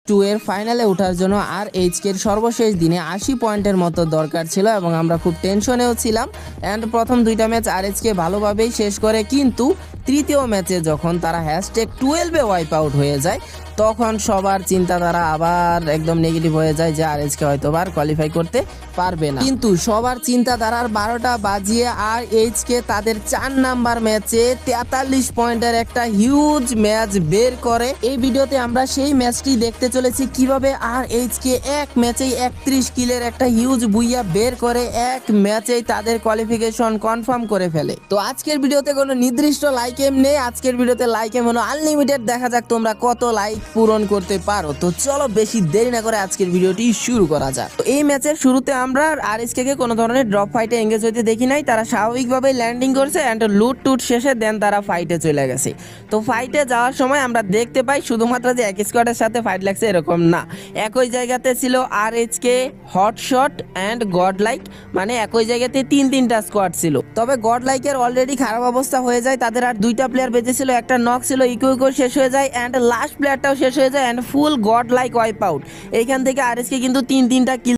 Two এর ফাইনালে ওঠার জন্য আর এইচকে এর সর্বশেষ দিনে 80 পয়েন্টের মতো দরকার ছিল এবং আমরা খুব টেনশনেও ছিলাম। অ্যান্ড প্রথম দুইটা ম্যাচ আর এইচকে ভালোভাবেই শেষ করে, কিন্তু তৃতীয় ম্যাচে যখন তারা #12-এ ওয়াইপ আউট হয়ে যায় তখন সবার চিন্তাধারা আবার একদম নেগেটিভ হয়ে যায় যে আর এইচকে হয়তো আর কোয়ালিফাই করতে পারবে না। কিন্তু সবার চিন্তাধারার 12টা বাজিয়ে আর এইচকে তাদের 4 নাম্বার ম্যাচে 43 পয়েন্টের একটা হিউজ ম্যাচ বের করে। এই ভিডিওতে আমরা সেই ম্যাচটি দেখতে চলেছি কিভাবে আর এইচকে এক ম্যাচেই 31 কিলের একটা হিউজ বুইয়া বের করে এক ম্যাচেই তাদের কোয়ালিফিকেশন কনফার্ম করে ফেলে। তো আজকের ভিডিওতে কোনো নির্দিষ্ট লাইক এম নেই, আজকের ভিডিওতে লাইক এম হলো আনলিমিটেড। দেখা যাক তোমরা কত লাইক পূরণ করতে পারো। তো চলো বেশি দেরি না করে আজকের ভিডিওটি শুরু করা যাক। তো এই ম্যাচের শুরুতে আমরা আরএসকে কে কোনো ধরনের ড্রপ ফাইটে এঙ্গেজ হইতে দেখি নাই। তারা স্বাভাবিকভাবে ল্যান্ডিং করছে অ্যান্ড লুট টুট শেষে দেন তারা ফাইটে চলে গেছে। তো ফাইটে যাওয়ার সময় আমরা দেখতে পাই শুধুমাত্র যে এক স্কোয়াডের সাথে ফাইট লাগছে এরকম না, একই জায়গাতে ছিল আরএইচকে, হটশট অ্যান্ড গড লাইক, মানে একই জায়গাতে তিনটা স্কোয়াড ছিল। তবে গড লাইকের অলরেডি খারাপ অবস্থা হয়ে যায়, তাদের আর দুইটা প্লেয়ার বেঁচে ছিল, একটা নক ছিল, ইকো শেষ হয়ে যায় অ্যান্ড লাস্ট প্লেয়ারটাও শেষ হয়ে যায় and full god like wipe out. এইখান থেকে আরএসকে কিন্তু তিনটা কিল